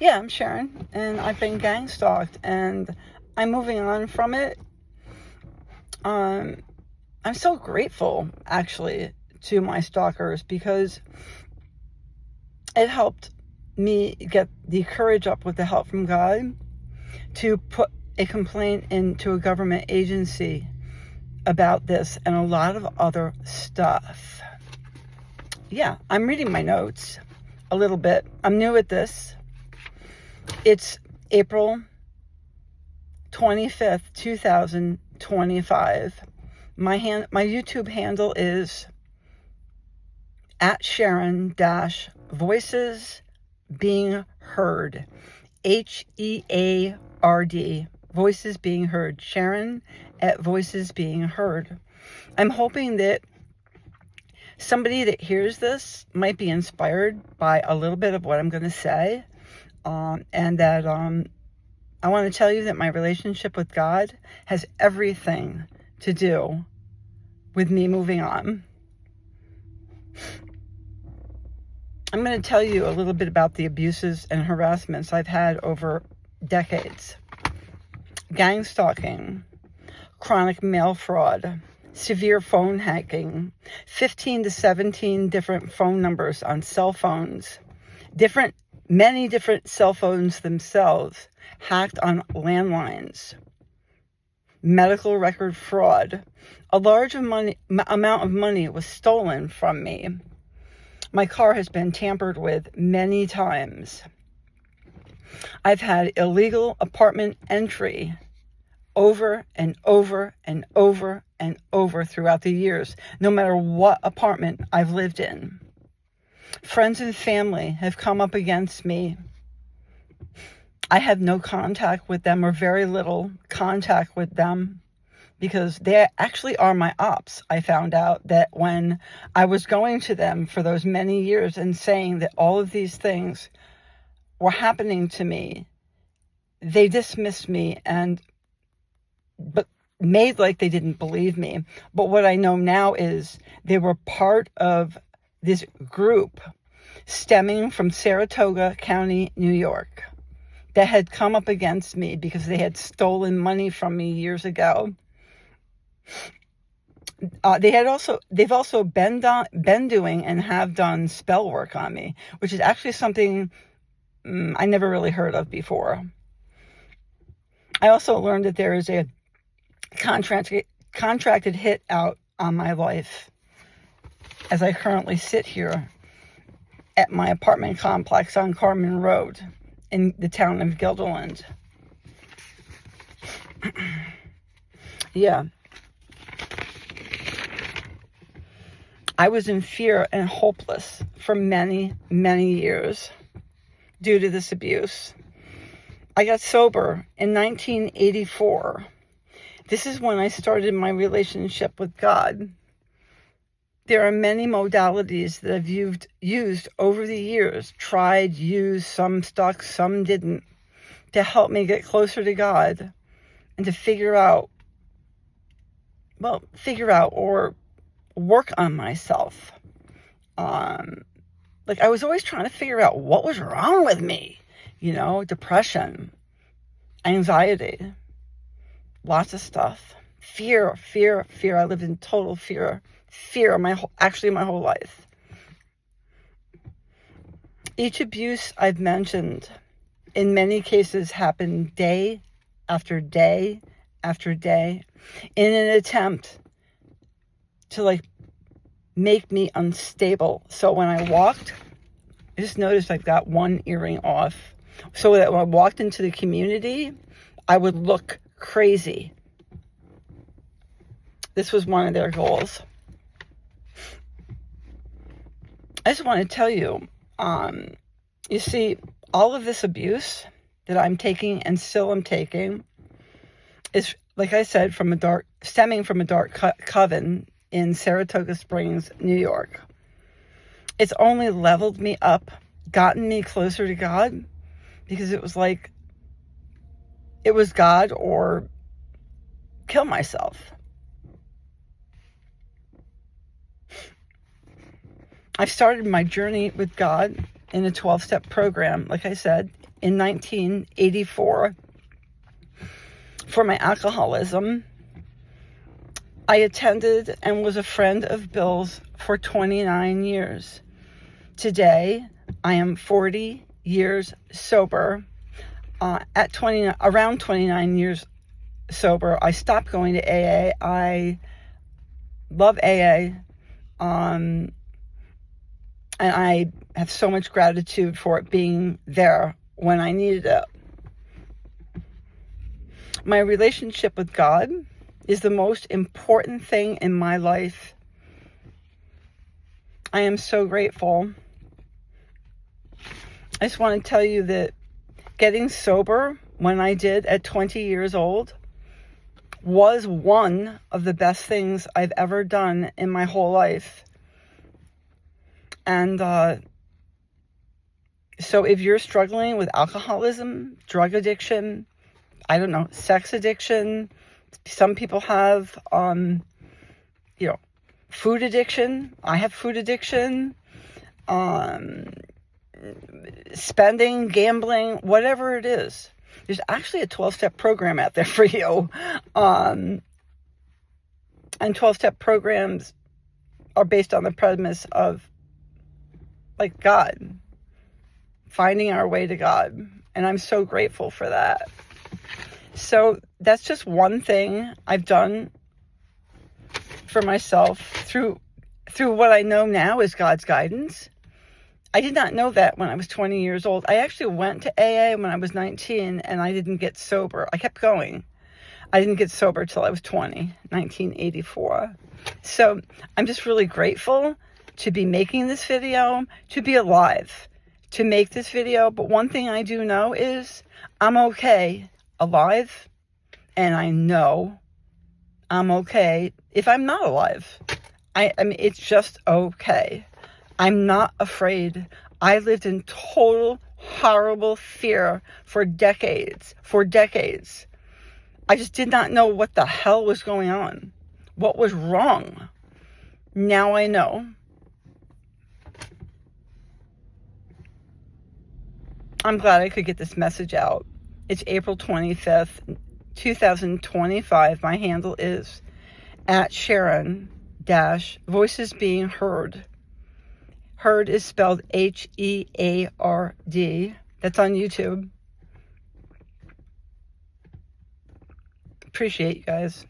Yeah, I'm Sharon, and I've been gang stalked, and I'm moving on from it. Um, I'm so grateful, actually, to my stalkers because it helped me get the courage up with the help from God to put a complaint into a government agency about this and a lot of other stuff. Yeah, I'm reading my notes a little bit. I'm new at this. It's April 25th, 2025. My YouTube handle is at Sharon-voices being heard. HEARD. Voices being heard. Sharon at Voices Being Heard. I'm hoping that somebody that hears this might be inspired by a little bit of what I'm going to say. And that I want to tell you that my relationship with God has everything to do with me moving on. I'm going to tell you a little bit about the abuses and harassments I've had over decades. Gang stalking, chronic mail fraud, severe phone hacking, 15 to 17 different phone numbers on cell phones, many different cell phones themselves, hacked on landlines, medical record fraud. A large amount of money was stolen from me. My car has been tampered with many times. I've had illegal apartment entry over and over and over and over throughout the years, no matter what apartment I've lived in. Friends and family have come up against me. I have no contact with them, or very little contact with them, because they actually are my ops. I found out that when I was going to them for those many years and saying that all of these things were happening to me, they dismissed me but made like they didn't believe me. But what I know now is they were part of this group stemming from Saratoga County, New York, that had come up against me because they had stolen money from me years ago. They've also been doing and have done spell work on me, which is actually something I never really heard of before. I also learned that there is a contracted hit out on my life as I currently sit here at my apartment complex on Carmen Road in the town of Guilderland. Yeah. I was in fear and hopeless for many, many years due to this abuse. I got sober in 1984. This is when I started my relationship with God. There are many modalities that I've used over the years, tried, used, some stuck, some didn't, to help me get closer to God and to figure out or work on myself. Like I was always trying to figure out what was wrong with me. Depression, anxiety, lots of stuff. Fear. I lived in total fear my whole life. Each abuse I've mentioned in many cases happened day after day after day in an attempt to make me unstable. So when I walked, I just noticed I've got one earring off, so that when I walked into the community, I would look crazy. This was one of their goals. I just want to tell you, you see, all of this abuse that I'm taking and still am taking is, like I said, stemming from a dark coven in Saratoga Springs, New York. It's only leveled me up, gotten me closer to God, because it was like, it was God or kill myself. I've started my journey with God in a 12-step program, like I said, in 1984 for my alcoholism. I attended and was a friend of Bill's for 29 years. Today, I am 40 years sober. Around 29 years sober, I stopped going to AA. I love AA, and I have so much gratitude for it being there when I needed it. My relationship with God is the most important thing in my life. I am so grateful. I just want to tell you that getting sober when I did at 20 years old was one of the best things I've ever done in my whole life. And so if you're struggling with alcoholism, drug addiction, I don't know, sex addiction, some people have, food addiction. I have food addiction, spending, gambling, whatever it is. There's actually a 12-step program out there for you. And 12-step programs are based on the premise of, like, God, finding our way to God. And I'm so grateful for that. So that's just one thing I've done for myself through what I know now is God's guidance. I did not know that when I was 20 years old. I actually went to AA when I was 19 and I didn't get sober. I kept going. I didn't get sober till I was 20, 1984. So I'm just really grateful to be making this video, to be alive, to make this video. But one thing I do know is I'm okay alive, and I know I'm okay if I'm not alive. I mean, it's just okay. I'm not afraid. I lived in total horrible fear for decades. I just did not know what the hell was going on. What was wrong? Now I know. I'm glad I could get this message out. It's April 25th, 2025. My handle is @Sharon-voicesbeingheard. Heard is spelled Heard. That's on YouTube. Appreciate you guys.